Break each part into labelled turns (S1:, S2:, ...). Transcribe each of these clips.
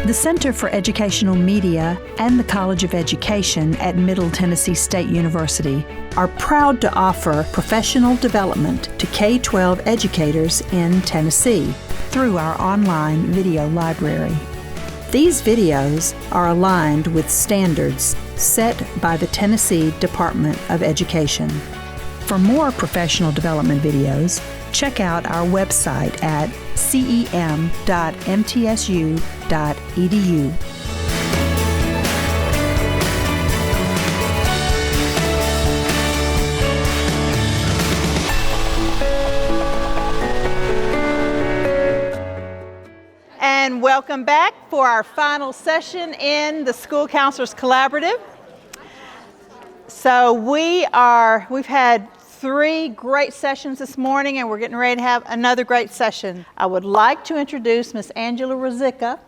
S1: The Center for Educational Media and the College of Education at Middle Tennessee State University are proud to offer professional development to K-12 educators in Tennessee through our online video library. These videos are aligned with standards set by the Tennessee Department of Education. For more professional development videos, check out our website at cem.mtsu.edu.
S2: And welcome back for our final session in the School Counselors Collaborative. So we've had 3 great sessions this morning, and we're getting ready to have another great session. I would like to introduce Miss Angela Ruzicka.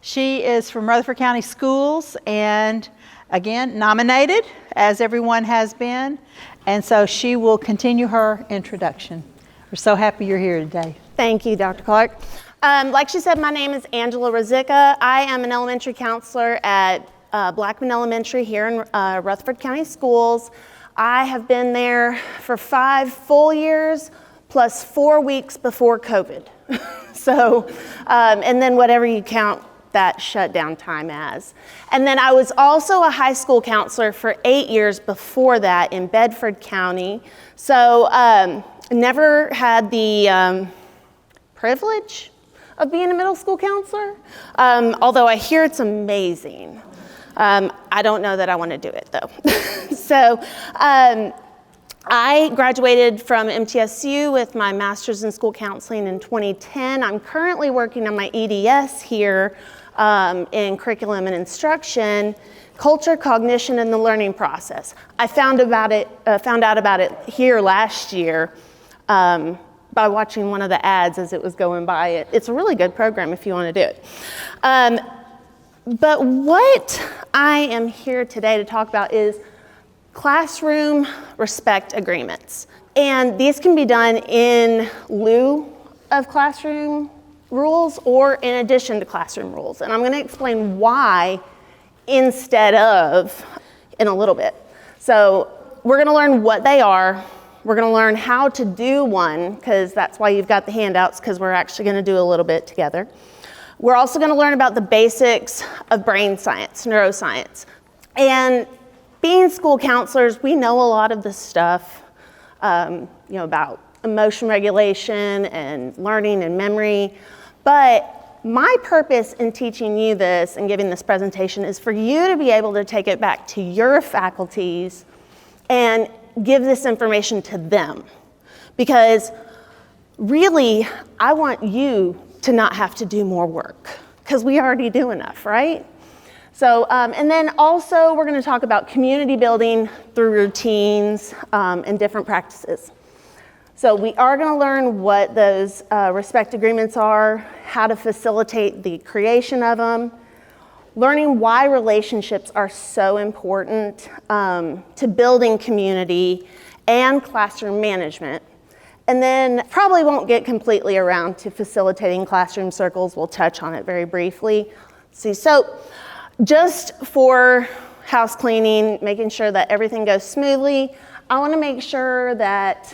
S2: She is from Rutherford County Schools, and again, nominated, as everyone has been, and so she will continue her introduction. We're so happy you're here today.
S3: Thank you, Dr. Clark. Like she said, my name is Angela Ruzicka. I am an elementary counselor at Blackman Elementary here in Rutherford County Schools. I have been there for 5 full years plus 4 weeks before COVID. So, and then whatever you count that shutdown time as. And then I was also a high school counselor for 8 years before that in Bedford County. So never had the privilege of being a middle school counselor, although I hear it's amazing. I don't know that I want to do it though. So I graduated from MTSU with my master's in school counseling in 2010. I'm currently working on my EDS here in curriculum and instruction, culture, cognition, and the learning process. I found out about it here last year by watching one of the ads as it was going by. It's a really good program if you want to do it. But what I am here today to talk about is classroom respect agreements. And these can be done in lieu of classroom rules or in addition to classroom rules. And I'm going to explain why instead of in a little bit. So we're going to learn what they are. We're going to learn how to do one, because that's why you've got the handouts, because we're actually going to do a little bit together. We're also going to learn about the basics of brain science, neuroscience. And being school counselors, we know a lot of this stuff, about emotion regulation and learning and memory. But my purpose in teaching you this and giving this presentation is for you to be able to take it back to your faculties and give this information to them. Because really, I want you to not have to do more work, because we already do enough, right? So, and then also we're going to talk about community building through routines and different practices. So we are going to learn what those respect agreements are, how to facilitate the creation of them, learning why relationships are so important to building community and classroom management. And then probably won't get completely around to facilitating classroom circles. We'll touch on it very briefly. So just for house cleaning, making sure that everything goes smoothly, I want to make sure that,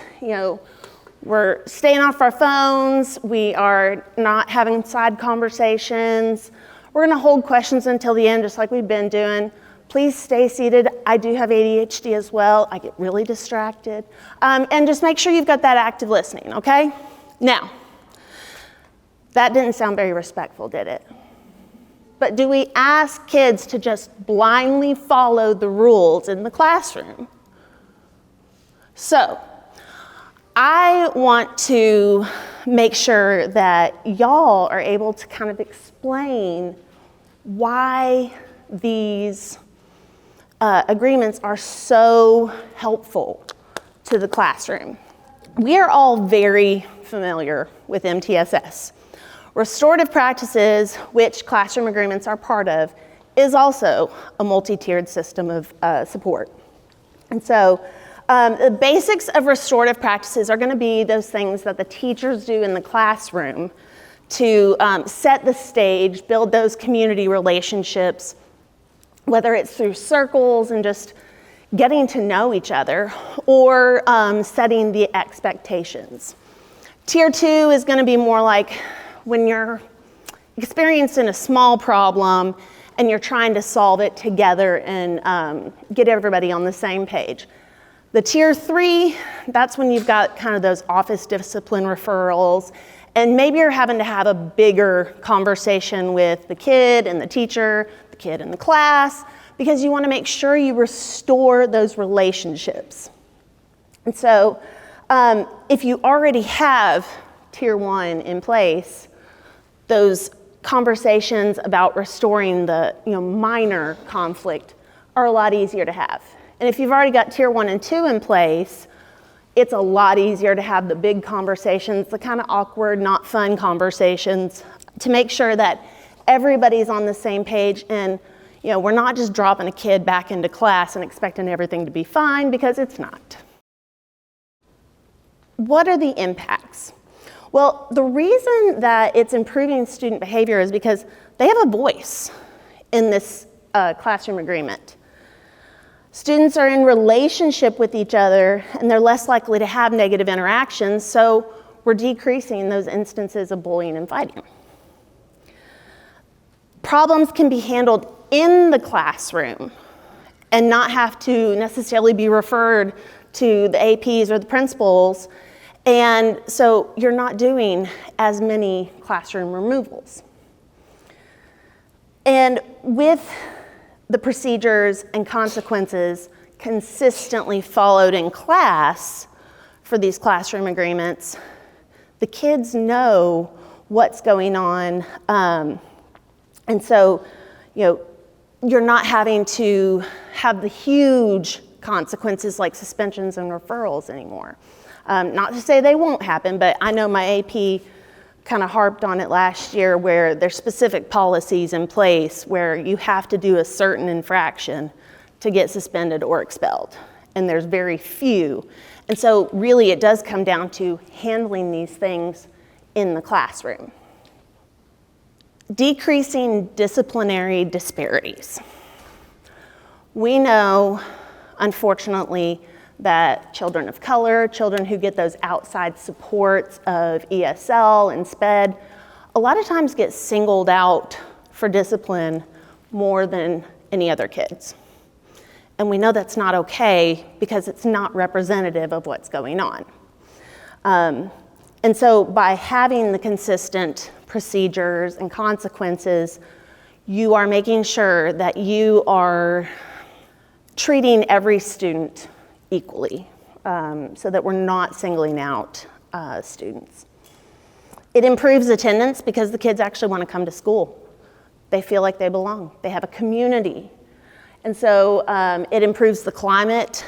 S3: we're staying off our phones, we are not having side conversations. We're going to hold questions until the end, just like we've been doing. Please stay seated. I do have ADHD as well. I get really distracted. And just make sure you've got that active listening, okay? Now, that didn't sound very respectful, did it? But do we ask kids to just blindly follow the rules in the classroom? So, I want to make sure that y'all are able to kind of explain why these agreements are so helpful to the classroom. We are all very familiar with MTSS. Restorative practices, which classroom agreements are part of, is also a multi-tiered system of support. And so The basics of restorative practices are going to be those things that the teachers do in the classroom to set the stage, build those community relationships, whether it's through circles and just getting to know each other, or setting the expectations. Tier 2 is going to be more like when you're experiencing a small problem and you're trying to solve it together and get everybody on the same page. The Tier 3, that's when you've got kind of those office discipline referrals, and maybe you're having to have a bigger conversation with the kid and the teacher, the kid and the class, because you want to make sure you restore those relationships. And so if you already have Tier 1 in place, those conversations about restoring the minor conflict are a lot easier to have. And if you've already got Tier 1 and 2 in place, it's a lot easier to have the big conversations, the kind of awkward, not fun conversations, to make sure that everybody's on the same page, and we're not just dropping a kid back into class and expecting everything to be fine, because it's not. What are the impacts? Well, the reason that it's improving student behavior is because they have a voice in this classroom agreement. Students are in relationship with each other, and they're less likely to have negative interactions, so we're decreasing those instances of bullying and fighting. Problems can be handled in the classroom and not have to necessarily be referred to the APs or the principals, and so you're not doing as many classroom removals. And with the procedures and consequences consistently followed in class for these classroom agreements, the kids know what's going on, and so you're not having to have the huge consequences like suspensions and referrals anymore. Not to say they won't happen, but I know my AP kind of harped on it last year, where there's specific policies in place where you have to do a certain infraction to get suspended or expelled, and there's very few. And so really it does come down to handling these things in the classroom. Decreasing disciplinary disparities. We know, unfortunately, that children of color, children who get those outside supports of ESL and SPED, a lot of times get singled out for discipline more than any other kids. And we know that's not okay because it's not representative of what's going on. And so by having the consistent procedures and consequences, you are making sure that you are treating every student equally, so that we're not singling out students. It improves attendance because the kids actually want to come to school. They feel like they belong. They have a community. And so it improves the climate,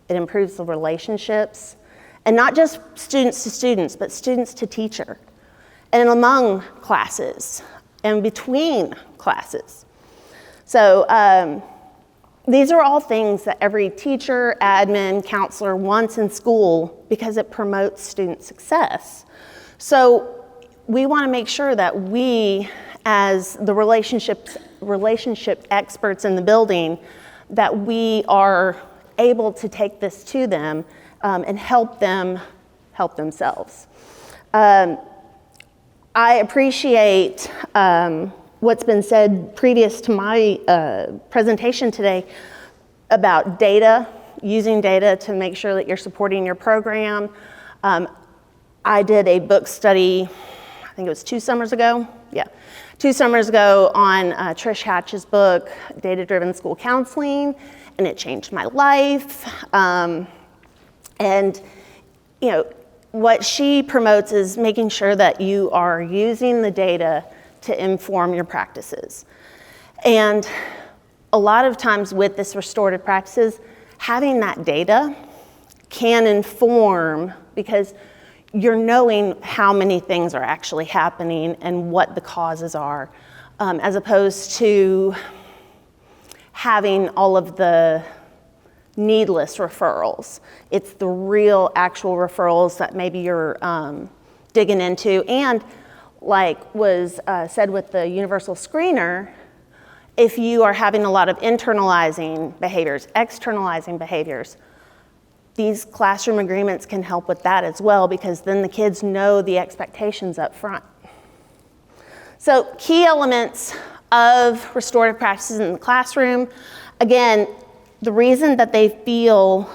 S3: it improves the relationships, and not just students to students, but students to teacher, and among classes, and between classes. So these are all things that every teacher, admin, counselor wants in school because it promotes student success. So we want to make sure that we, as the relationship experts in the building, that we are able to take this to them and help them help themselves. I appreciate what's been said previous to my presentation today about data, using data to make sure that you're supporting your program. I did a book study, I think it was 2 summers ago. Yeah, 2 summers ago on Trish Hatch's book, Data-Driven School Counseling, and it changed my life. And what she promotes is making sure that you are using the data to inform your practices. And a lot of times with this restorative practices, having that data can inform, because you're knowing how many things are actually happening and what the causes are, as opposed to having all of the needless referrals. It's the real actual referrals that maybe you're digging into. And like was said with the universal screener, if you are having a lot of internalizing behaviors, externalizing behaviors, these classroom agreements can help with that as well, because then the kids know the expectations up front. So key elements of restorative practices in the classroom. Again, the reason that they feel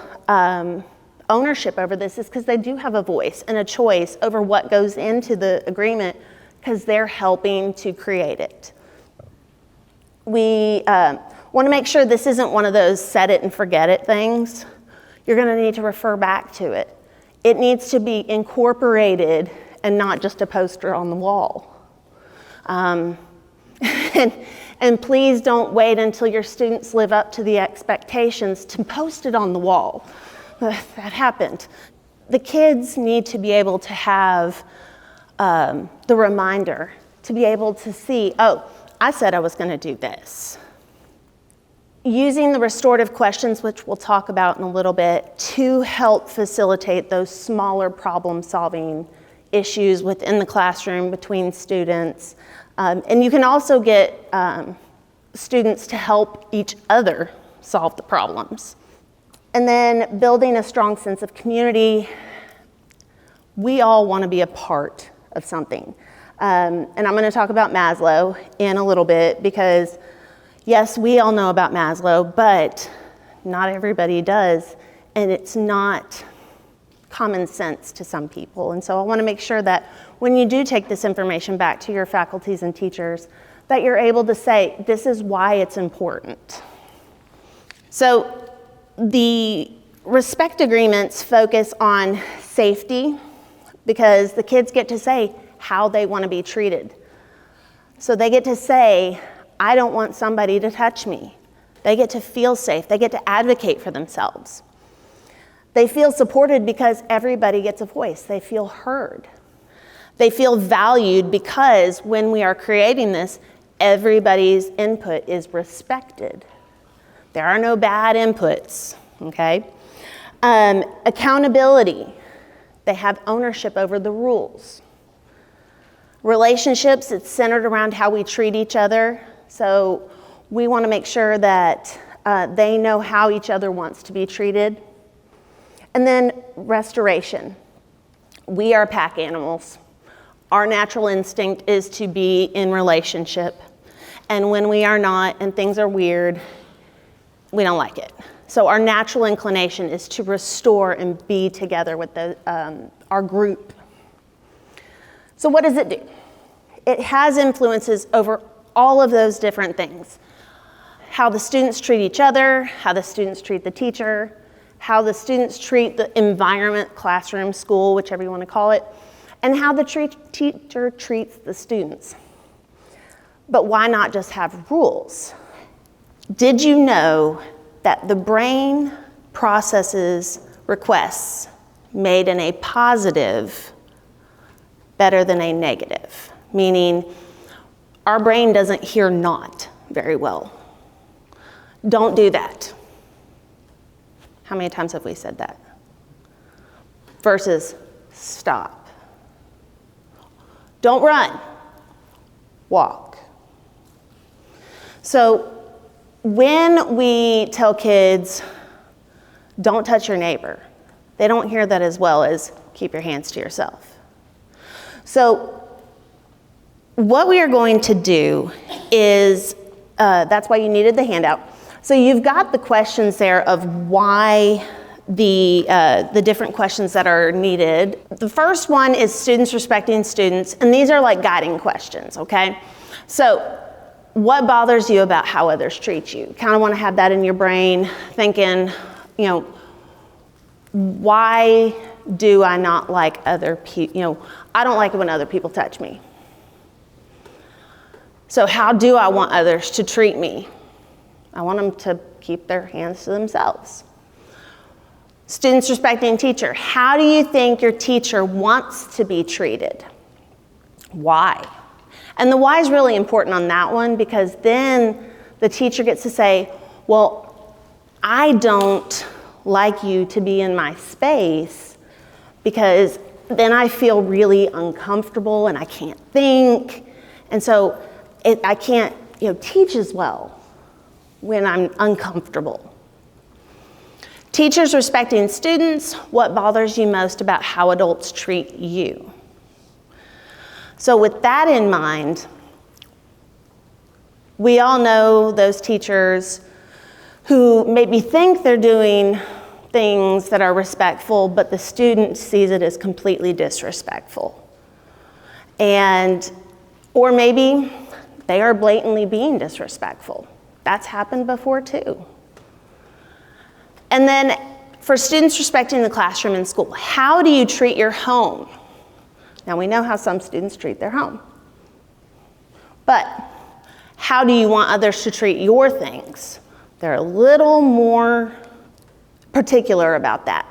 S3: ownership over this is because they do have a voice and a choice over what goes into the agreement, because they're helping to create it. We want to make sure this isn't one of those set it and forget it things. You're going to need to refer back to it. It needs to be incorporated and not just a poster on the wall. And please don't wait until your students live up to the expectations to post it on the wall. That happened. The kids need to be able to have the reminder, to be able to see, oh, I said I was going to do this. Using the restorative questions, which we'll talk about in a little bit, to help facilitate those smaller problem-solving issues within the classroom between students. And you can also get students to help each other solve the problems. And then building a strong sense of community. We all want to be a part of something. And I'm going to talk about Maslow in a little bit, because yes, we all know about Maslow, but not everybody does, and it's not common sense to some people. And so I want to make sure that when you do take this information back to your faculties and teachers, that you're able to say, this is why it's important. So the respect agreements focus on safety, because the kids get to say how they want to be treated. So they get to say, I don't want somebody to touch me. They get to feel safe. They get to advocate for themselves. They feel supported because everybody gets a voice. They feel heard. They feel valued because when we are creating this, everybody's input is respected. There are no bad inputs, okay? Accountability. They have ownership over the rules. Relationships, it's centered around how we treat each other. So we want to make sure that they know how each other wants to be treated. And then restoration. We are pack animals. Our natural instinct is to be in relationship. And when we are not and things are weird, we don't like it. So our natural inclination is to restore and be together with our group. So what does it do? It has influences over all of those different things. How the students treat each other, how the students treat the teacher, how the students treat the environment, classroom, school, whichever you want to call it, and how the teacher treats the students. But why not just have rules? Did you know that the brain processes requests made in a positive better than a negative? Meaning, our brain doesn't hear not very well. Don't do that. How many times have we said that? Versus stop. Don't run. Walk. So when we tell kids, don't touch your neighbor, they don't hear that as well as keep your hands to yourself. So what we are going to do is, that's why you needed the handout. So you've got the questions there of why the different questions that are needed. The first one is students respecting students, and these are like guiding questions, okay? So what bothers you about how others treat you? Kind of want to have that in your brain, thinking, why do I not like other people? I don't like it when other people touch me. So how do I want others to treat me? I want them to keep their hands to themselves. Students respecting teacher. How do you think your teacher wants to be treated? Why? And the why is really important on that one, because then the teacher gets to say, well, I don't like you to be in my space because then I feel really uncomfortable and I can't think. And so I can't, teach as well when I'm uncomfortable. Teachers respecting students, what bothers you most about how adults treat you? So with that in mind, we all know those teachers who maybe think they're doing things that are respectful, but the student sees it as completely disrespectful. Or maybe they are blatantly being disrespectful. That's happened before too. And then for students respecting the classroom in school, how do you treat your home? Now we know how some students treat their home. But how do you want others to treat your things? They're a little more particular about that.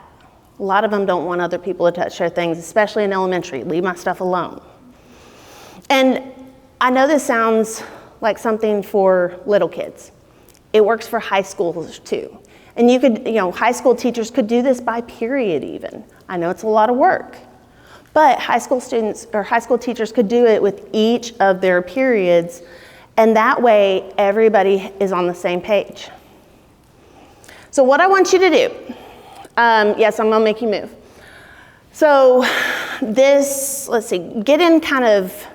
S3: A lot of them don't want other people to touch their things, especially in elementary. Leave my stuff alone. And I know this sounds like something for little kids. It works for high schoolers too. And you could, high school teachers could do this by period even. I know it's a lot of work. But high school students or high school teachers could do it with each of their periods, and that way everybody is on the same page. So what I want you to do, yes, I'm gonna make you move. So this, let's see, get in kind of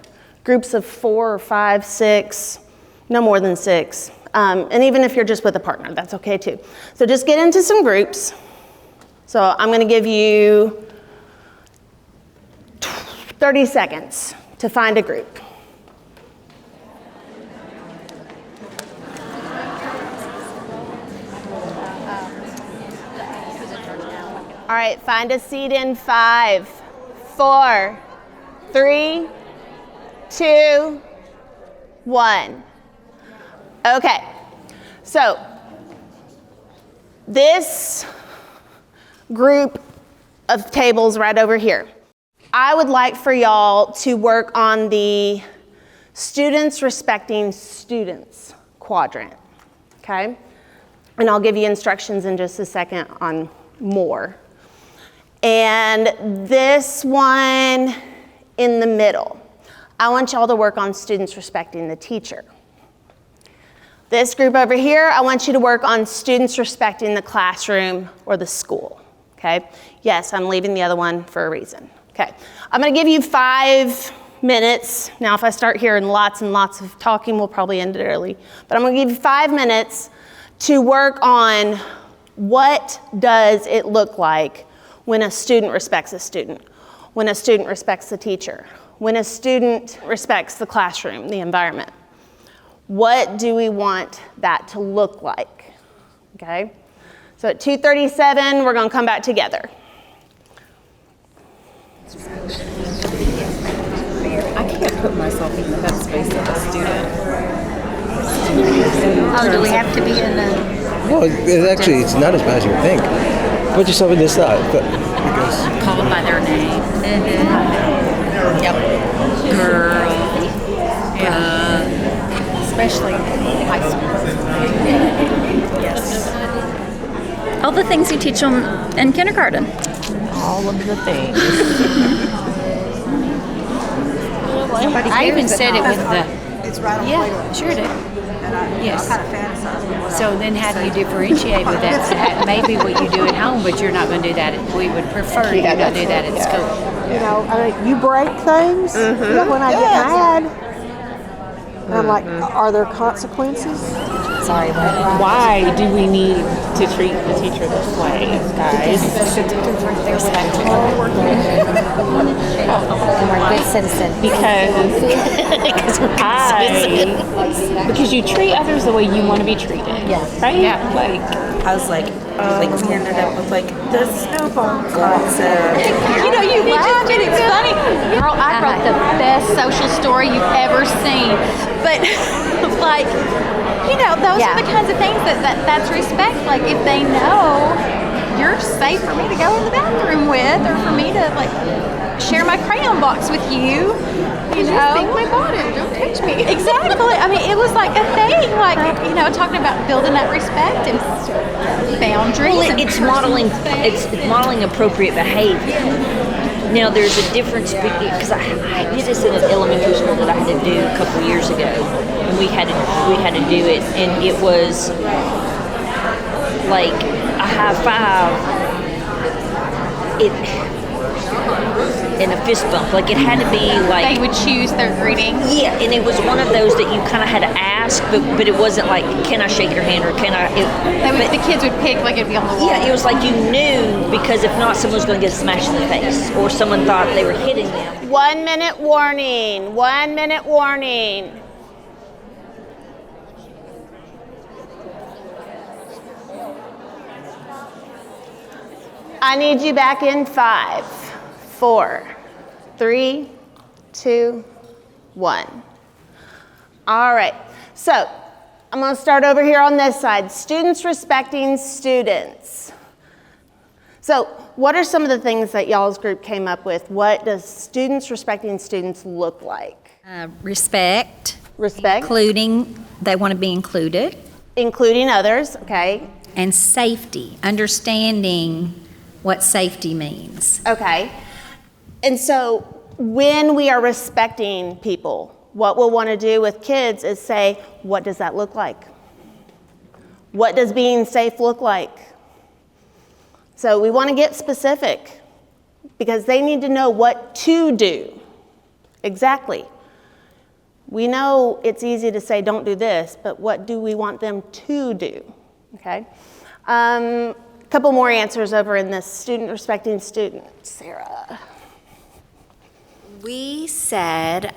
S3: groups of 4 or 5, 6, no more than 6. And even if you're just with a partner, that's okay too. So just get into some groups. So I'm gonna give you 30 seconds to find a group. All right, find a seat in 5, 4, 3, 2, 1. Okay, so this group of tables right over here, I would like for y'all to work on the students respecting students quadrant, okay? And I'll give you instructions in just a second on more. And this one in the middle, I want y'all to work on students respecting the teacher. This group over here, I want you to work on students respecting the classroom or the school, okay? Yes, I'm leaving the other one for a reason. Okay, I'm gonna give you 5 minutes. Now, if I start hearing lots and lots of talking, we'll probably end it early. But I'm gonna give you 5 minutes to work on what does it look like when a student respects a student, when a student respects the teacher, when a student respects the classroom, the environment. What do we want that to look like, okay? So at 2:37, we're gonna come back together.
S4: I can't put myself in the headspace of a student.
S5: Oh, do we have to be in the...
S6: No, it's not as bad as you would think. Put yourself in this side. Because
S5: Called by their name. Mm-hmm. Yep. Girl. Yeah.
S4: Especially high school.
S5: Yes. All the things you teach them in kindergarten.
S4: All of the things.
S7: I even said it with the...
S8: It's right on the way to
S7: Yeah, sure did.
S8: And I
S7: Yes.
S8: kind of fantasize with what
S7: So then how do you differentiate with that? So that may be what you do at home, but you're not going to do that. We would prefer you not do that at school.
S9: You break things. When I get mad, and I'm like, are there consequences?
S4: Sorry, why do we need to treat the teacher this way, guys?
S7: We're a good citizen.
S4: Because you treat others the way you want to be treated.
S7: Yeah.
S4: Right?
S7: Yeah.
S8: I was like, we ended up with the snowball concept.
S2: You laugh and it's funny. Girl, I wrote the best social story you've ever seen. But those are the kinds of things that's respect. Like if they know you're safe for me to go in the bathroom with, or for me to
S5: share my crayon box with you. You know,
S3: think my bottom, don't touch me.
S5: Exactly. I mean, it was like a thing, like, you know, talking about building that respect and boundaries.
S10: Well,
S5: and
S10: it's modeling. It's modeling appropriate behavior. Now, there's a difference because I did this in an elementary school that I had to do a couple years ago, and we had to do it, and it was like a high five. And a fist bump. Like, it had to be like...
S5: They would choose their greeting.
S10: Yeah, and it was one of those that you kind of had to ask, but it wasn't like, can I shake your hand or can I...
S5: The kids would pick, like, it'd be on the wall.
S10: Yeah, it was like you knew, because if not, someone was going to get smashed in the face, or someone thought they were hitting them.
S3: 1 minute warning. 1 minute warning. I need you back in 5, 4, 3, 2, 1. All right, so I'm going to start over here on this side. Students respecting students. So what are some of the things that y'all's group came up with? What does students respecting students look like?
S11: Respect.
S3: Respect.
S11: Including, they want to be included.
S3: Including others, okay.
S11: And safety, understanding what safety means.
S3: Okay. And so when we are respecting people, what we'll want to do with kids is say, what does that look like? What does being safe look like? So we want to get specific because they need to know what to do. Exactly. We know it's easy to say, don't do this, but what do we want them to do? Okay. Couple more answers over in this student respecting student. Sarah.
S12: We said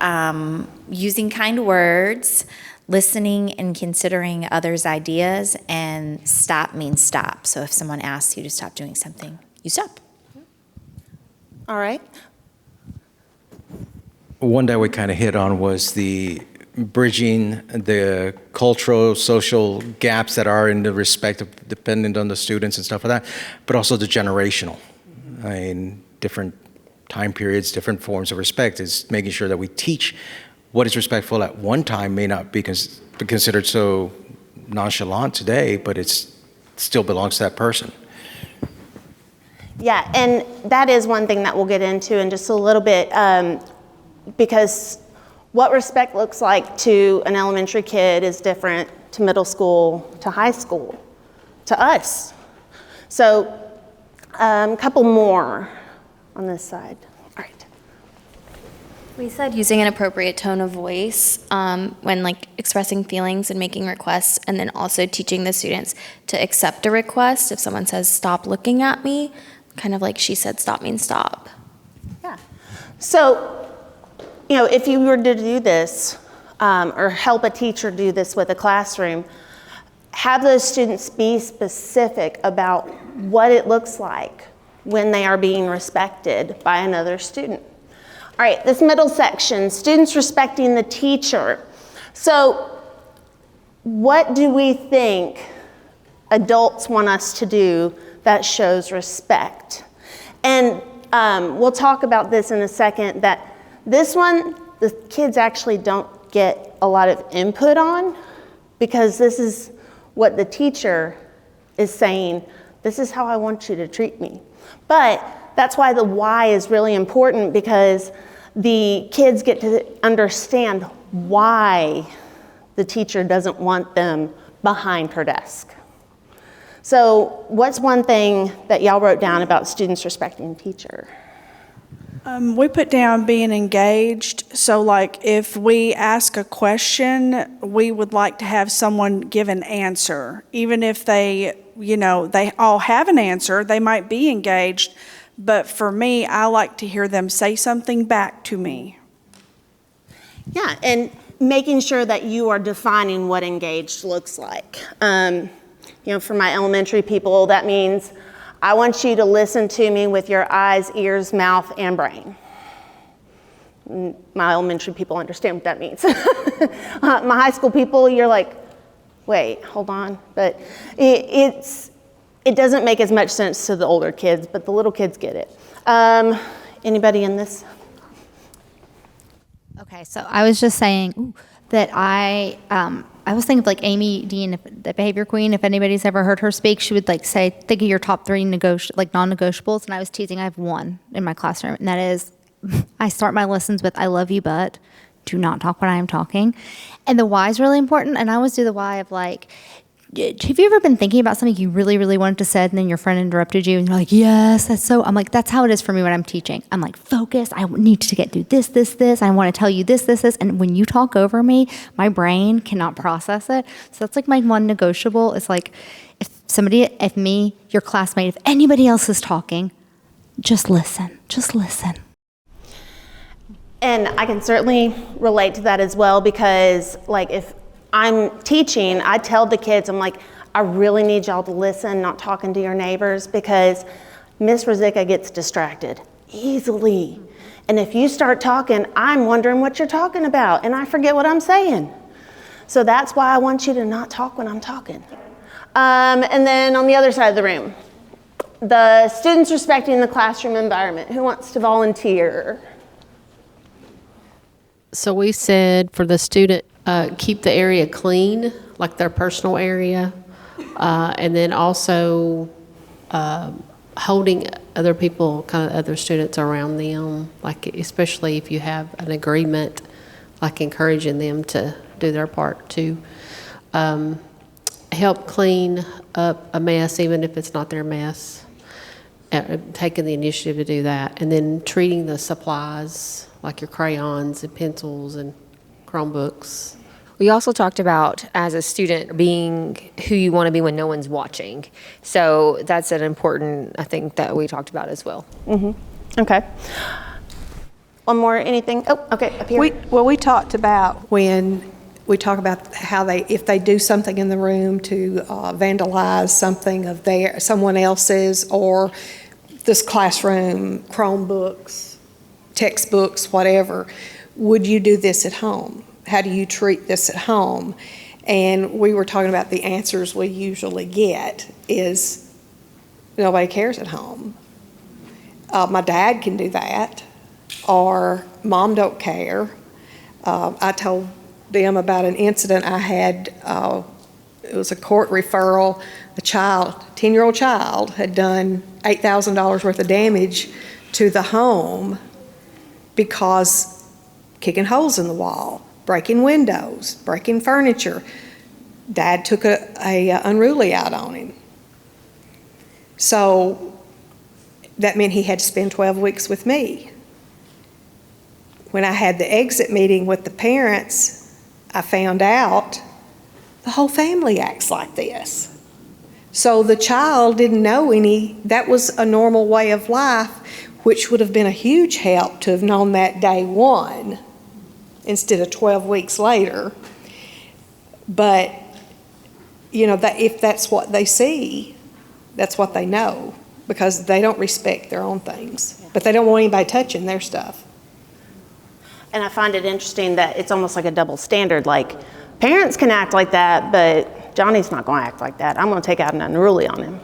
S12: using kind words, listening and considering others' ideas, and stop means stop. So if someone asks you to stop doing something, you stop.
S3: All right.
S6: One that we kind of hit on was the bridging the cultural, social gaps that are in the respect of dependent on the students and stuff like that, but also the generational. I mean, different time periods, different forms of respect is making sure that we teach what is respectful at one time may not be considered so nonchalant today, but it still belongs to that person.
S3: Yeah, and that is one thing that we'll get into in just a little bit, because what respect looks like to an elementary kid is different to middle school, to high school, to us. So a couple more on this side. All right.
S13: We said using an appropriate tone of voice when expressing feelings and making requests, and then also teaching the students to accept a request. If someone says, stop looking at me, kind of like she said, stop means stop.
S3: Yeah. So, you know, if you were to do this or help a teacher do this with a classroom, have those students be specific about what it looks like when they are being respected by another student. All right, this middle section, students respecting the teacher. So what do we think adults want us to do that shows respect? And we'll talk about this in a second, that this one, the kids actually don't get a lot of input on, because this is what the teacher is saying, this is how I want you to treat me. But that's why the why is really important, because the kids get to understand why the teacher doesn't want them behind her desk. So what's one thing that y'all wrote down about students respecting the teacher?
S14: We put down being engaged. So like if we ask a question, we would like to have someone give an answer. Even if they, you know, they all have an answer, they might be engaged. But for me, I like to hear them say something back to me.
S3: Yeah, and making sure that you are defining what engaged looks like. You know, for my elementary people, that means I want you to listen to me with your eyes, ears, mouth, and brain. My elementary people understand what that means. My high school people, you're like, wait, hold on. But it doesn't make as much sense to the older kids, but the little kids get it. Anybody in this?
S15: Okay, so I was just saying that I was thinking of like Amy Dean, the behavior queen. If anybody's ever heard her speak, she would like say, think of your top 3 non-negotiables. And I was teasing, I have one in my classroom, and that is, I start my lessons with, I love you, but do not talk when I am talking. And the why is really important. And I always do the why of like, have you ever been thinking about something you really, really wanted to say, and then your friend interrupted you, and you're like, yes, that's so, I'm like, that's how it is for me when I'm teaching. I'm like, focus, I need to get through this, I want to tell you this, and when you talk over me, my brain cannot process it. So that's like my one negotiable. It's like, if me, your classmate, if anybody else is talking, just listen.
S3: And I can certainly relate to that as well, because like if I'm teaching, I tell the kids, I'm like, I really need y'all to listen, not talking to your neighbors, because Miss Ruzicka gets distracted easily. And if you start talking, I'm wondering what you're talking about, and I forget what I'm saying. So that's why I want you to not talk when I'm talking. And then on the other side of the room, the students respecting the classroom environment. Who wants to volunteer?
S16: So we said for the student, keep the area clean, like their personal area, and then also holding other people, kind of other students around them, like especially if you have an agreement, like encouraging them to do their part to help clean up a mess, even if it's not their mess, taking the initiative to do that, and then treating the supplies, like your crayons and pencils and Chromebooks.
S17: We also talked about, as a student, being who you want to be when no one's watching. So that's an important, I think, that we talked about as well.
S3: Mm-hmm. Okay. One more, anything? Oh, okay, up here.
S9: We talked about when we talk about how if they do something in the room to vandalize something of someone else's, or this classroom, Chromebooks, textbooks, whatever, would you do this at home? How do you treat this at home? And we were talking about the answers we usually get is nobody cares at home. My dad can do that, or mom don't care. I told them about an incident I had. It was a court referral. A 10-year-old child, had done $8,000 worth of damage to the home because kicking holes in the wall, breaking windows, breaking furniture. Dad took a unruly out on him. So that meant he had to spend 12 weeks with me. When I had the exit meeting with the parents, I found out the whole family acts like this. So the child didn't know that was a normal way of life, which would have been a huge help to have known that day one instead of 12 weeks later. But, if that's what they see, that's what they know, because they don't respect their own things. But they don't want anybody touching their stuff.
S3: And I find it interesting that it's almost like a double standard. Like, parents can act like that, but Johnny's not going to act like that. I'm going to take out an unruly on him.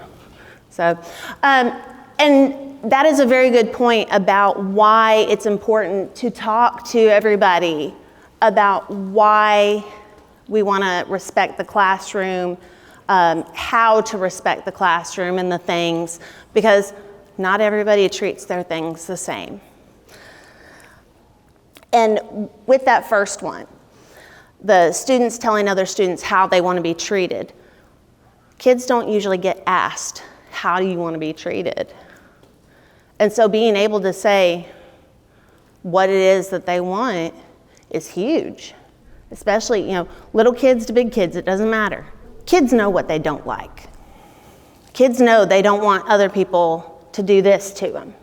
S3: So, and that is a very good point about why it's important to talk to everybody about why we want to respect the classroom, how to respect the classroom and the things, because not everybody treats their things the same. And with that first one, the students telling other students how they want to be treated. Kids don't usually get asked, how do you want to be treated? And so being able to say what it is that they want is huge. Especially, little kids to big kids, it doesn't matter. Kids know what they don't like. Kids know they don't want other people to do this to them.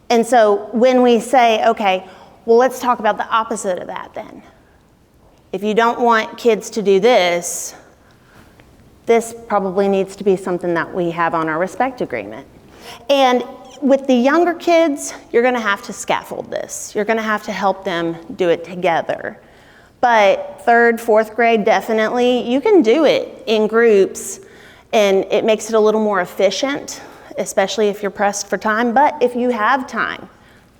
S3: And so when we say, okay, well, let's talk about the opposite of that then. If you don't want kids to do this, this probably needs to be something that we have on our respect agreement. And with the younger kids, you're going to have to scaffold this. You're going to have to help them do it together. But 3rd, 4th grade, definitely, you can do it in groups, and it makes it a little more efficient, especially if you're pressed for time. But if you have time,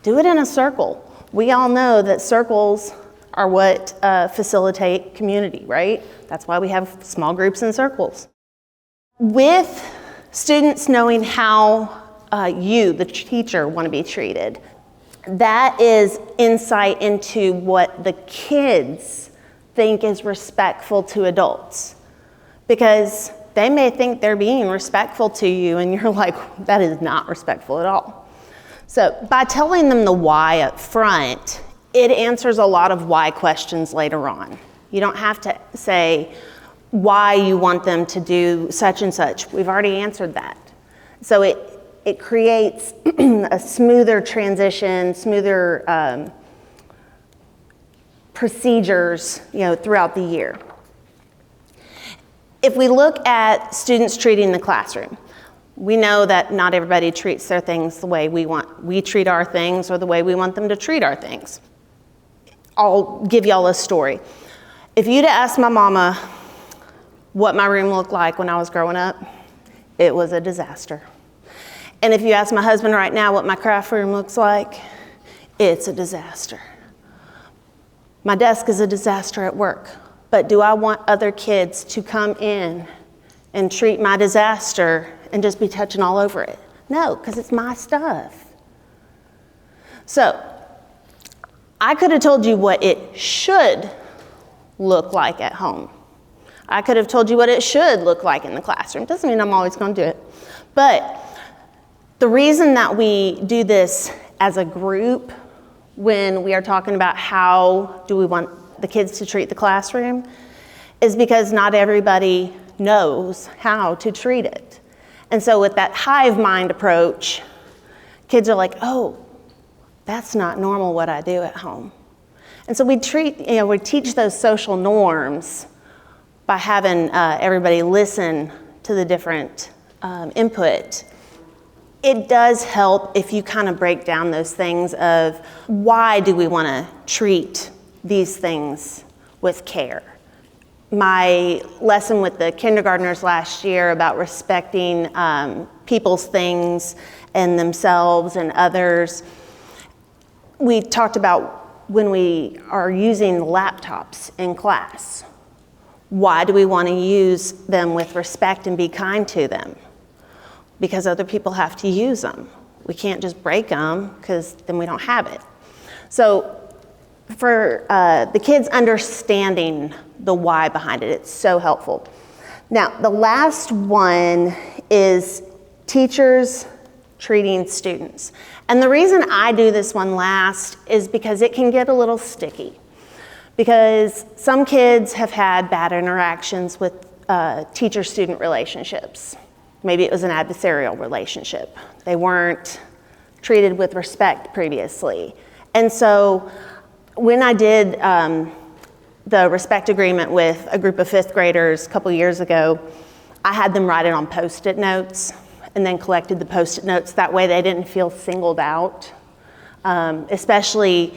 S3: do it in a circle. We all know that circles are what facilitate community, right? That's why we have small groups and circles. With students knowing how you, the teacher, want to be treated, that is insight into what the kids think is respectful to adults. Because they may think they're being respectful to you, and you're like, that is not respectful at all. So by telling them the why up front, it answers a lot of why questions later on. You don't have to say why you want them to do such and such. We've already answered that. So it creates a smoother transition, smoother procedures, throughout the year. If we look at students treating the classroom, we know that not everybody treats their things the way we treat our things or the way we want them to treat our things. I'll give y'all a story. If you'd asked my mama what my room looked like when I was growing up, it was a disaster. And if you ask my husband right now what my craft room looks like, it's a disaster. My desk is a disaster at work. But do I want other kids to come in and treat my disaster and just be touching all over it? No, because it's my stuff. So, I could have told you what it should look like at home. I could have told you what it should look like in the classroom. Doesn't mean I'm always going to do it. But the reason that we do this as a group when we are talking about how do we want the kids to treat the classroom is because not everybody knows how to treat it. And so with that hive mind approach, kids are like, oh, that's not normal what I do at home. And so we teach those social norms by having everybody listen to the different input. It does help if you kind of break down those things of why do we want to treat these things with care. My lesson with the kindergartners last year about respecting people's things and themselves and others, we talked about when we are using laptops in class. Why do we want to use them with respect and be kind to them? Because other people have to use them. We can't just break them because then we don't have it. So for the kids understanding the why behind it, it's so helpful. Now, the last one is teachers treating students. And the reason I do this one last is because it can get a little sticky. Because some kids have had bad interactions with teacher-student relationships. Maybe it was an adversarial relationship. They weren't treated with respect previously. And so when I did the respect agreement with a group of fifth graders a couple years ago, I had them write it on Post-it notes and then collected the Post-it notes. That way they didn't feel singled out, especially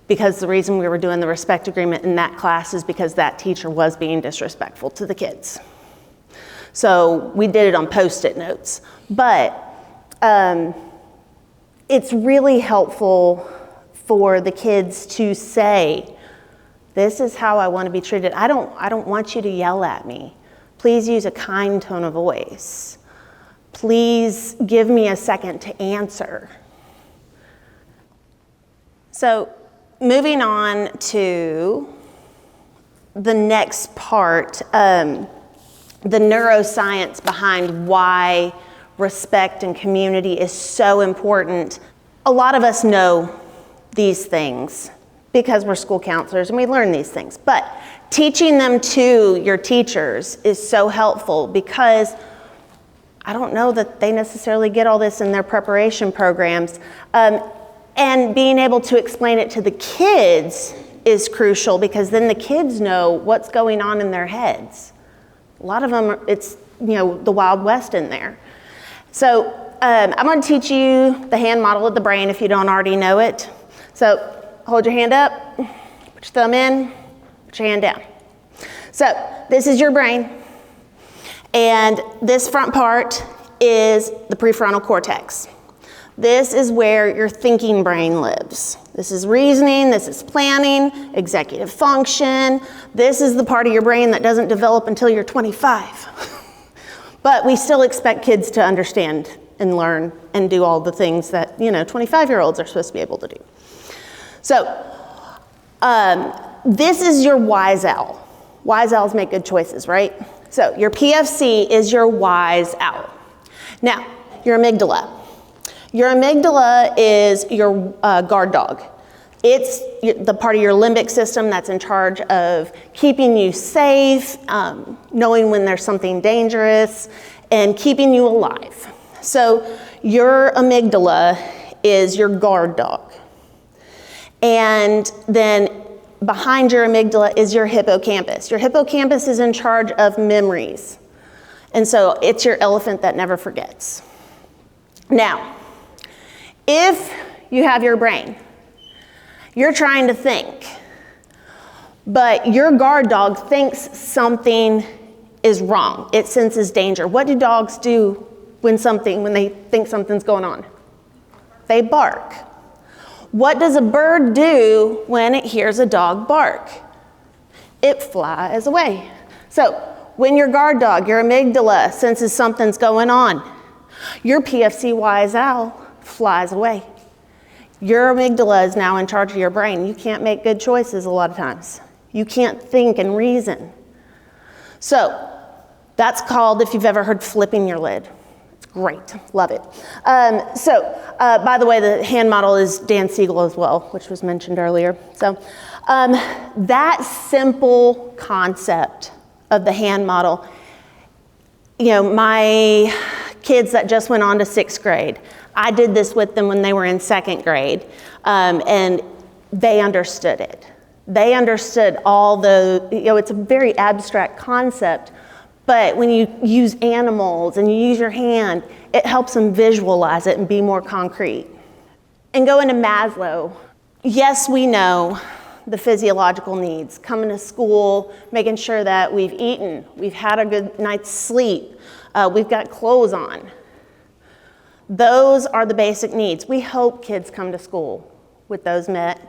S3: because the reason we were doing the respect agreement in that class is because that teacher was being disrespectful to the kids. So we did it on Post-it notes. But it's really helpful for the kids to say, this is how I want to be treated. I don't want you to yell at me. Please use a kind tone of voice. Please give me a second to answer. So moving on to the next part, the neuroscience behind why respect and community is so important. A lot of us know these things because we're school counselors and we learn these things, but teaching them to your teachers is so helpful because I don't know that they necessarily get all this in their preparation programs. And being able to explain it to the kids is crucial because then the kids know what's going on in their heads. A lot of them, it's the Wild West in there. So I'm going to teach you the hand model of the brain if you don't already know it. So hold your hand up, put your thumb in, put your hand down. So this is your brain. And this front part is the prefrontal cortex. This is where your thinking brain lives. This is reasoning, this is planning, executive function. This is the part of your brain that doesn't develop until you're 25. But we still expect kids to understand and learn and do all the things that, 25-year-olds are supposed to be able to do. So, this is your wise owl. Wise owls make good choices, right? So, your PFC is your wise owl. Now, your amygdala. Your amygdala is your guard dog. It's the part of your limbic system that's in charge of keeping you safe, knowing when there's something dangerous, and keeping you alive. So your amygdala is your guard dog. And then behind your amygdala is your hippocampus. Your hippocampus is in charge of memories. And so it's your elephant that never forgets. Now, if you have your brain, you're trying to think, but your guard dog thinks something is wrong. It senses danger. What do dogs do when they think something's going on? They bark. What does a bird do when it hears a dog bark? It flies away. So when your guard dog, your amygdala, senses something's going on, your PFC wise owl flies away. Your amygdala is now in charge of your brain. You can't make good choices a lot of times. You can't think and reason. So that's called, if you've ever heard, flipping your lid. It's great, love it. By the way, the hand model is Dan Siegel as well, which was mentioned earlier. So that simple concept of the hand model, my kids that just went on to 6th grade, I did this with them when they were in 2nd grade, and they understood it. They understood it's a very abstract concept, but when you use animals and you use your hand, it helps them visualize it and be more concrete. And going to Maslow, yes, we know the physiological needs, coming to school, making sure that we've eaten, we've had a good night's sleep, we've got clothes on. Those are the basic needs. We hope kids come to school with those met.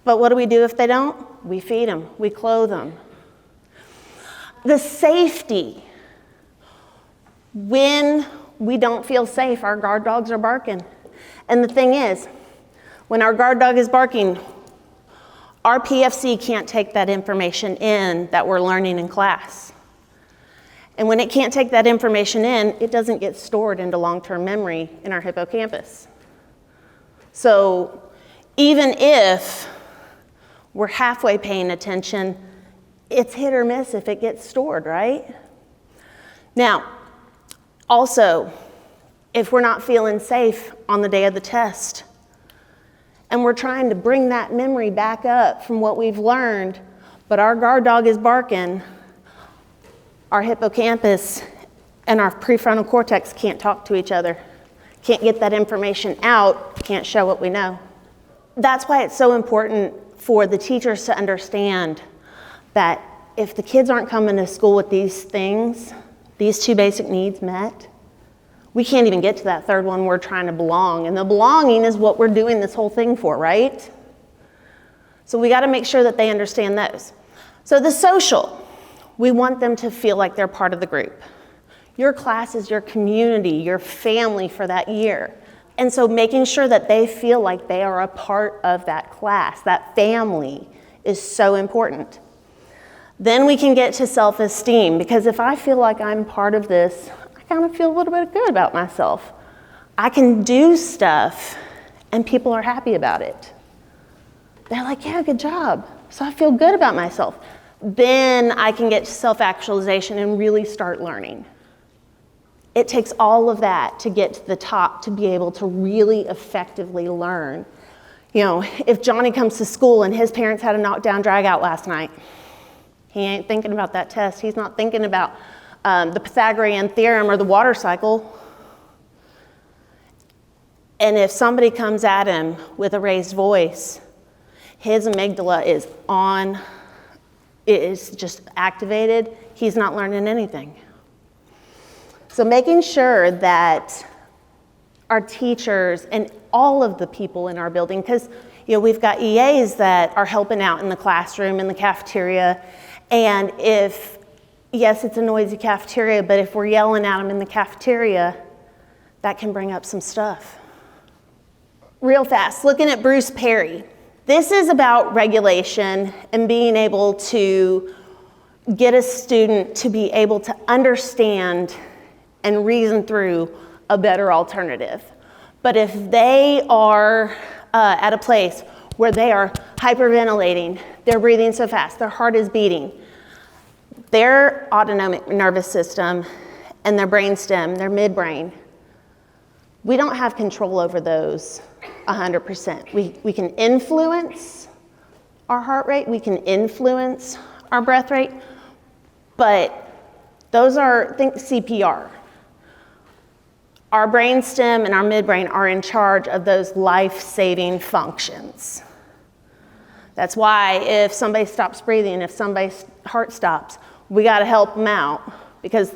S3: But what do we do if they don't? We feed them. We clothe them. The safety. When we don't feel safe, our guard dogs are barking. And the thing is, when our guard dog is barking, our PFC can't take that information in that we're learning in class. And when it can't take that information in, it doesn't get stored into long-term memory in our hippocampus. So even if we're halfway paying attention, it's hit or miss if it gets stored, right? Now, also, if we're not feeling safe on the day of the test, and we're trying to bring that memory back up from what we've learned, but our guard dog is barking, our hippocampus and our prefrontal cortex can't talk to each other, can't get that information out, can't show what we know. That's why it's so important for the teachers to understand that if the kids aren't coming to school with these things, these 2 basic needs met, we can't even get to that 3rd one. We're trying to belong. And the belonging is what we're doing this whole thing for, right? So we got to make sure that they understand those. So the social. We want them to feel like they're part of the group. Your class is your community, your family for that year. And so making sure that they feel like they are a part of that class, that family, is so important. Then we can get to self-esteem, because if I feel like I'm part of this, I kind of feel a little bit good about myself. I can do stuff and people are happy about it. They're like, yeah, good job. So I feel good about myself. Then I can get to self-actualization and really start learning. It takes all of that to get to the top to be able to really effectively learn. If Johnny comes to school and his parents had a knockdown drag out last night, he ain't thinking about that test. He's not thinking about the Pythagorean theorem or the water cycle. And if somebody comes at him with a raised voice, his amygdala is on. It is just activated. He's not learning anything. So making sure that our teachers, and all of the people in our building, because we've got EAs that are helping out in the classroom, in the cafeteria, and yes, it's a noisy cafeteria, but if we're yelling at them in the cafeteria, that can bring up some stuff. Real fast, looking at Bruce Perry. This is about regulation and being able to get a student to be able to understand and reason through a better alternative. But if they are at a place where they are hyperventilating, they're breathing so fast, their heart is beating, their autonomic nervous system and their brainstem, their midbrain, we don't have control over those 100%. We can influence our heart rate, we can influence our breath rate, but those are, think CPR. Our brainstem and our midbrain are in charge of those life-saving functions. That's why if somebody stops breathing, if somebody's heart stops, we got to help them out because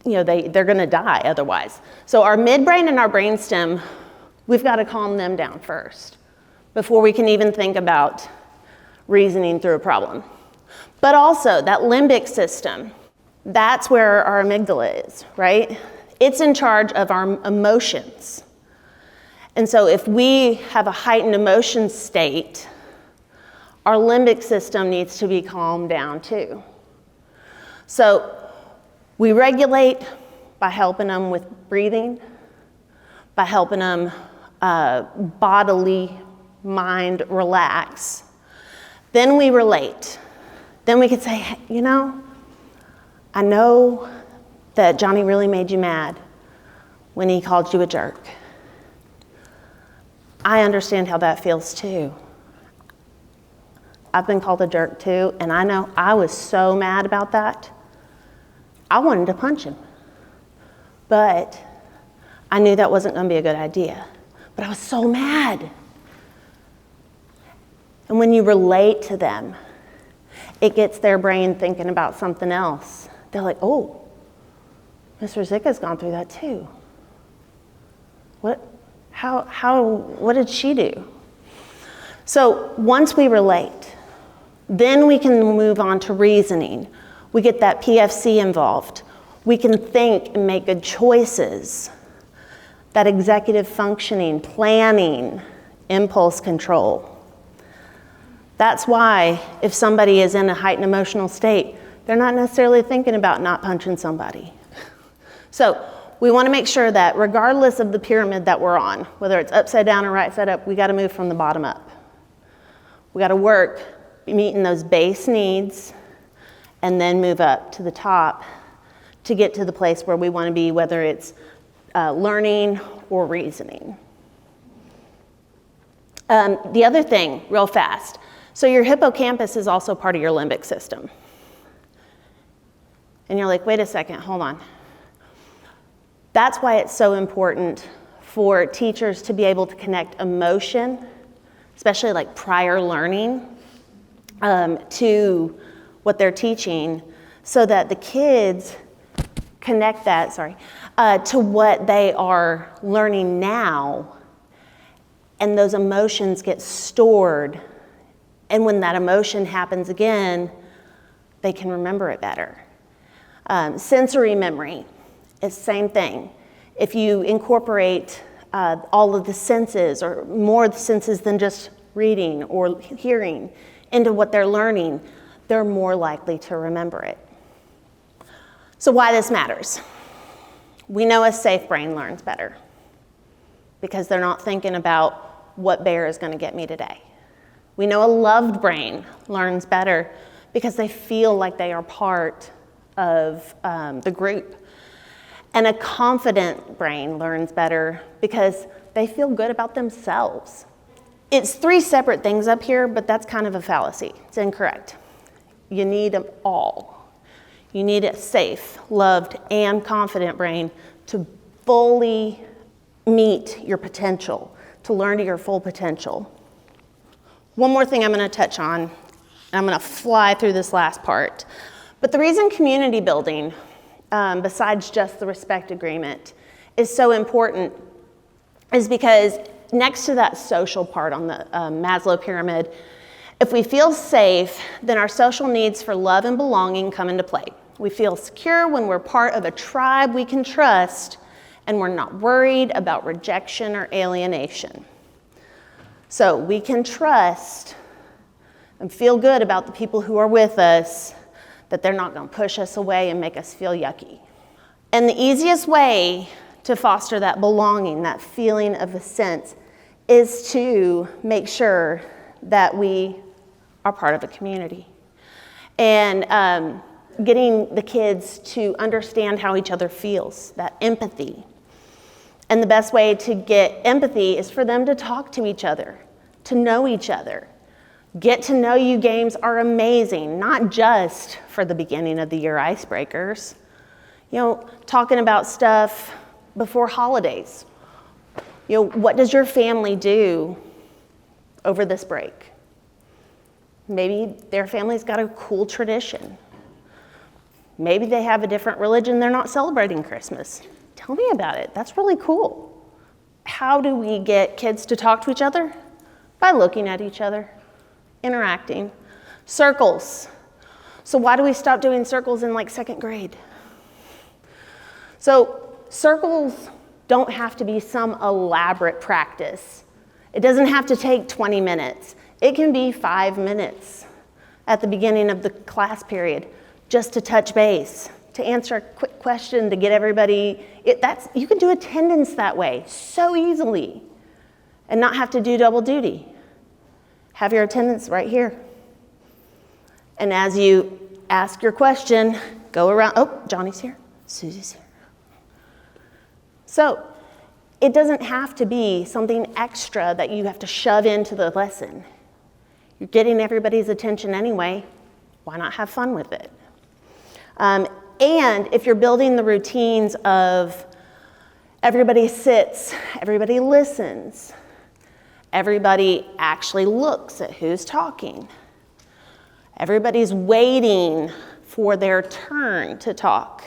S3: they're going to die otherwise. So our midbrain and our brainstem, we've got to calm them down first before we can even think about reasoning through a problem. But also that limbic system, that's where our amygdala is, right? It's in charge of our emotions. And so if we have a heightened emotion state, our limbic system needs to be calmed down too. So we regulate by helping them with breathing, by helping them bodily, mind relax. Then we relate. Then we could say, I know that Johnny really made you mad when he called you a jerk. I understand how that feels too. I've been called a jerk too, and I know I was so mad about that. I wanted to punch him, but I knew that wasn't going to be a good idea. But I was so mad. And when you relate to them, it gets their brain thinking about something else. They're like, oh, Miss Ruzicka's gone through that too. What did she do? So once we relate, then we can move on to reasoning. We get that PFC involved. We can think and make good choices. That executive functioning, planning, impulse control. That's why if somebody is in a heightened emotional state, they're not necessarily thinking about not punching somebody. So we want to make sure that regardless of the pyramid that we're on, whether it's upside down or right side up, we got to move from the bottom up. We got to work meeting those base needs and then move up to the top to get to the place where we want to be, whether it's learning or reasoning. The other thing, real fast, so your hippocampus is also part of your limbic system. And you're like, wait a second, hold on. That's why it's so important for teachers to be able to connect emotion, especially like prior learning, to what they're teaching, so that the kids connect that, to what they are learning now, and those emotions get stored. And when that emotion happens again, they can remember it better. Sensory memory, it's the same thing. If you incorporate all of the senses, or more of the senses than just reading or hearing, into what they're learning, they're more likely to remember it. So why this matters? We know a safe brain learns better because they're not thinking about what bear is going to get me today. We know a loved brain learns better because they feel like they are part of the group. And a confident brain learns better because they feel good about themselves. It's three separate things up here, but that's kind of a fallacy. It's incorrect. You need them all. You need a safe, loved, and confident brain to fully meet your potential, to learn to your full potential. One more thing I'm going to touch on, and I'm going to fly through this last part. But the reason community building, besides just the respect agreement, is so important is because next to that social part on the Maslow pyramid, if we feel safe, then our social needs for love and belonging come into play. We feel secure when we're part of a tribe we can trust, and we're not worried about rejection or alienation. So we can trust and feel good about the people who are with us, that they're not going to push us away and make us feel yucky. And the easiest way to foster that belonging, that feeling of a sense, is to make sure that we are part of a community. And getting the kids to understand how each other feels, that empathy. And the best way to get empathy is for them to talk to each other, to know each other. Get to know you games are amazing, not just for the beginning of the year icebreakers. You know, talking about stuff before holidays. You know, what does your family do over this break? Maybe their family's got a cool tradition. Maybe they have a different religion, they're not celebrating Christmas. Tell me about it, that's really cool. How do we get kids to talk to each other? By looking at each other, interacting. Circles. So why do we stop doing circles in like second grade? So circles don't have to be some elaborate practice. It doesn't have to take 20 minutes. It can be 5 minutes at the beginning of the class period, just to touch base, to answer a quick question, to get everybody, you can do attendance that way so easily and not have to do double duty. Have your attendance right here. And as you ask your question, go around, oh, Johnny's here, Susie's here. So it doesn't have to be something extra that you have to shove into the lesson. You're getting everybody's attention anyway. Why not have fun with it? And if you're building the routines of everybody sits, everybody listens, everybody actually looks at who's talking, everybody's waiting for their turn to talk,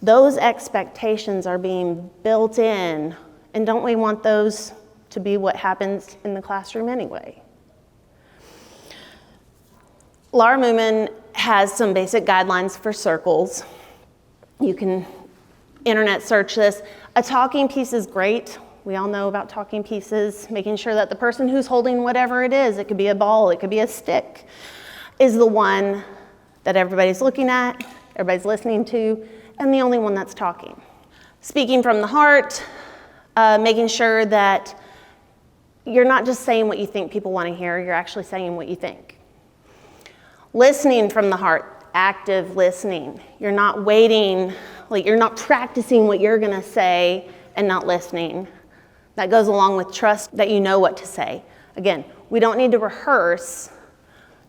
S3: those expectations are being built in, and don't we want those to be what happens in the classroom anyway? Laura Moomin has some basic guidelines for circles. You can internet search this. A talking piece is great. We all know about talking pieces, making sure that the person who's holding whatever it is, it could be a ball, it could be a stick, is the one that everybody's looking at, everybody's listening to, and the only one that's talking. Speaking from the heart, making sure that you're not just saying what you think people want to hear, you're actually saying what you think. Listening from the heart, active listening. You're not waiting, like you're not practicing what you're gonna say and not listening. That goes along with trust that you know what to say. Again, we don't need to rehearse,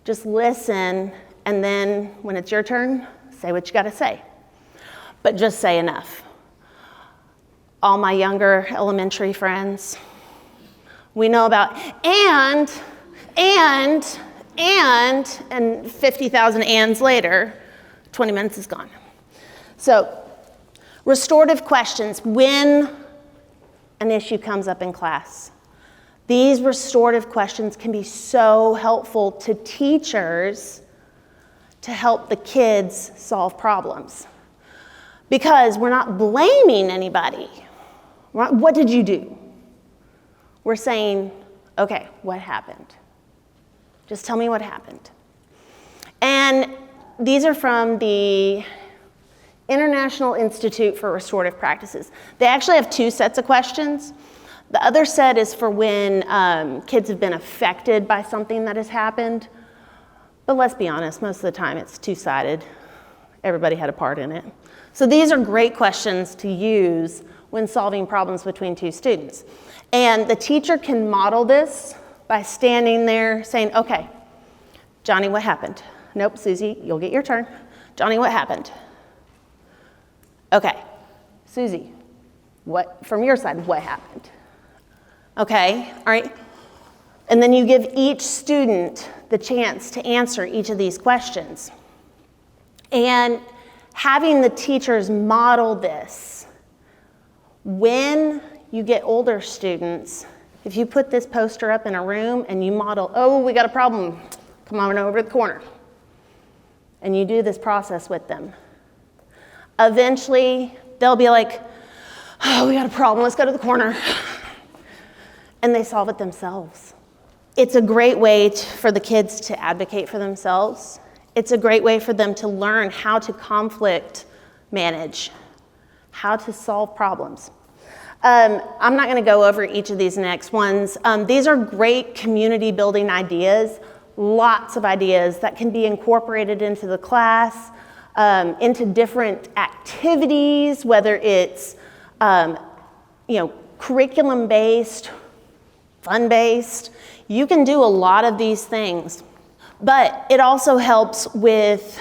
S3: just listen, and then when it's your turn, say what you gotta say. But just say enough. All my younger elementary friends, we know about and 50,000 ands later, 20 minutes is gone. So, restorative questions when an issue comes up in class. These restorative questions can be so helpful to teachers to help the kids solve problems. Because we're not blaming anybody. What did you do? We're saying, okay, what happened? Just tell me what happened. And these are from the International Institute for Restorative Practices. They actually have 2 sets of questions. The other set is for when kids have been affected by something that has happened. But let's be honest, most of the time it's two-sided. Everybody had a part in it. So these are great questions to use when solving problems between 2 students. And the teacher can model this by standing there saying, okay, Johnny, what happened? Nope, Susie, you'll get your turn. Johnny, what happened? Okay, Susie, what, from your side, what happened? Okay, all right. And then you give each student the chance to answer each of these questions. And having the teachers model this, when you get older students, if you put this poster up in a room and you model, oh, we got a problem, come on over to the corner. And you do this process with them. Eventually, they'll be like, oh, we got a problem, let's go to the corner. And they solve it themselves. It's a great way for the kids to advocate for themselves. It's a great way for them to learn how to conflict manage, how to solve problems. I'm not going to go over each of these next ones. These are great community building ideas, lots of ideas that can be incorporated into the class, into different activities, whether it's curriculum-based, fun-based. You can do a lot of these things, but it also helps with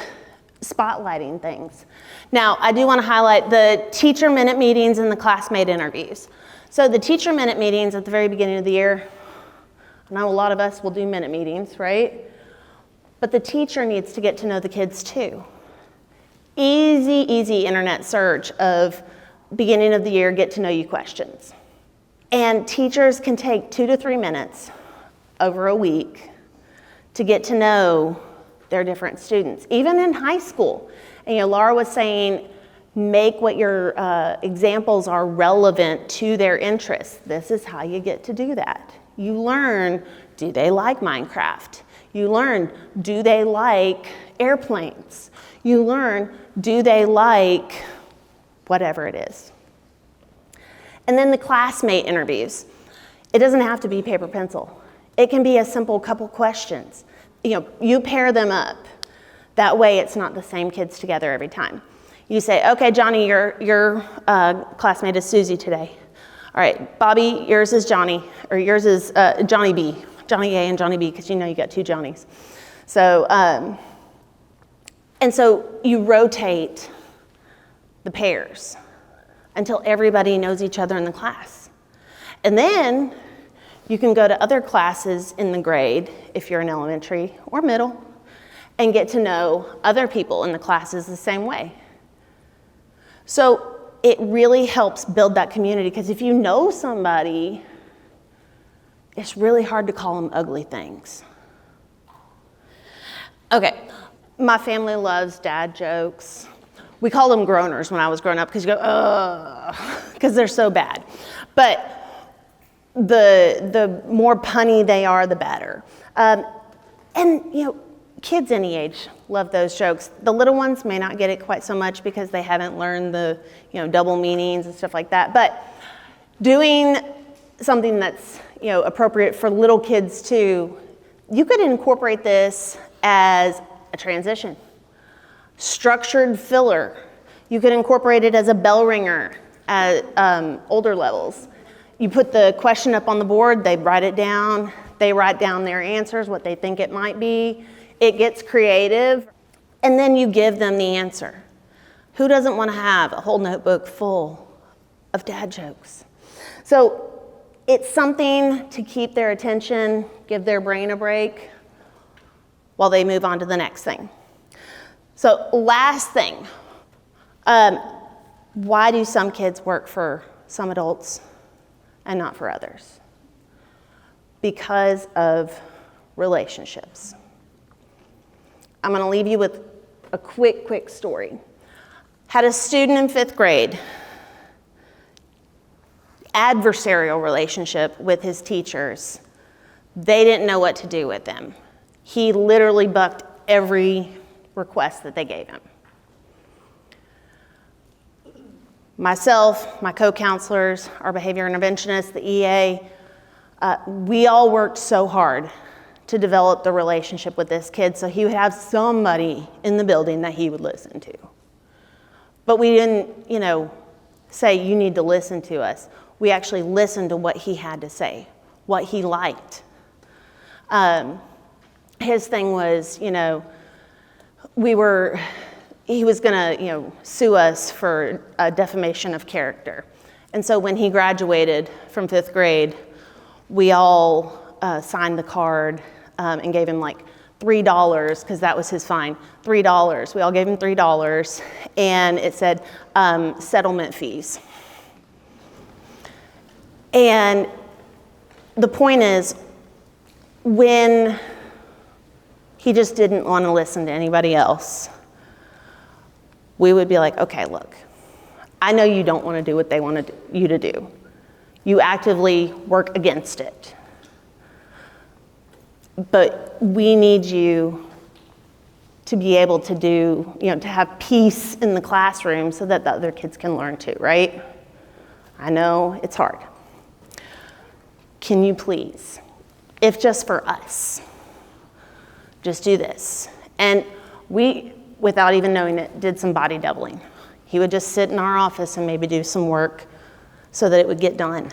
S3: spotlighting things. Now, I do want to highlight the teacher minute meetings and the classmate interviews. So the teacher minute meetings at the very beginning of the year, I know a lot of us will do minute meetings, right? But the teacher needs to get to know the kids too. Easy internet search of beginning of the year, get to know you questions. And teachers can take 2 to 3 minutes over a week to get to know their different students, even in high school. And Laura was saying, make what your examples are relevant to their interests. This is how you get to do that. You learn, do they like Minecraft? You learn, do they like airplanes? You learn, do they like whatever it is? And then the classmate interviews. It doesn't have to be paper pencil. It can be a simple couple questions. You pair them up. That way it's not the same kids together every time. You say, okay, Johnny, your classmate is Susie today. All right, Bobby, yours is Johnny, or yours is Johnny B, Johnny A and Johnny B, because you got 2 Johnnies. So, and so you rotate the pairs until everybody knows each other in the class. And then you can go to other classes in the grade, if you're in elementary or middle, and get to know other people in the classes the same way. So it really helps build that community, because if you know somebody, it's really hard to call them ugly things. Okay, my family loves dad jokes. We call them groaners when I was growing up, because you go, ugh, because they're so bad. But the more punny they are, the better. And kids any age love those jokes. The little ones may not get it quite so much because they haven't learned the double meanings and stuff like that. But doing something that's appropriate for little kids too, you could incorporate this as a transition, structured filler. You could incorporate it as a bell ringer at older levels. You put the question up on the board, they write it down, they write down their answers, what they think it might be. It gets creative, and then you give them the answer. Who doesn't want to have a whole notebook full of dad jokes? So it's something to keep their attention, give their brain a break while they move on to the next thing. So last thing, why do some kids work for some adults and not for others? Because of relationships. I'm going to leave you with a quick story. Had a student in 5th grade, adversarial relationship with his teachers. They didn't know what to do with him. He literally bucked every request that they gave him. Myself, my co-counselors, our behavior interventionists, the EA, we all worked so hard to develop the relationship with this kid so he would have somebody in the building that he would listen to. But we didn't, say you need to listen to us. We actually listened to what he had to say, what he liked. His thing was, he was gonna, sue us for defamation of character. And so when he graduated from 5th grade, we all signed the card and gave him like $3, because that was his fine, $3. We all gave him $3, and it said settlement fees. And the point is, when he just didn't want to listen to anybody else, we would be like, okay, look, I know you don't want to do what they want you to do. You actively work against it. But we need you to be able to do, to have peace in the classroom so that the other kids can learn too, right? I know it's hard. Can you please, if just for us, just do this? And we, without even knowing it, did some body doubling. He would just sit in our office and maybe do some work so that it would get done.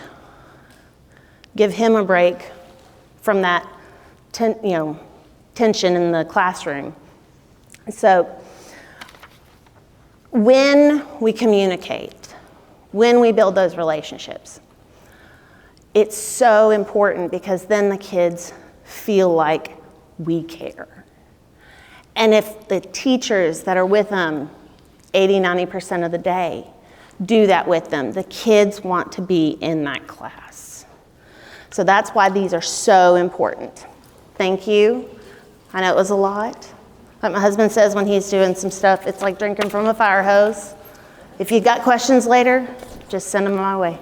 S3: Give him a break from that tension in the classroom. So when we communicate, when we build those relationships, it's so important because then the kids feel like we care. And if the teachers that are with them 80-90% of the day do that with them, the kids want to be in that class. So that's why these are so important. Thank you. I know it was a lot. Like my husband says when he's doing some stuff, it's like drinking from a fire hose. If you've got questions later, just send them my way.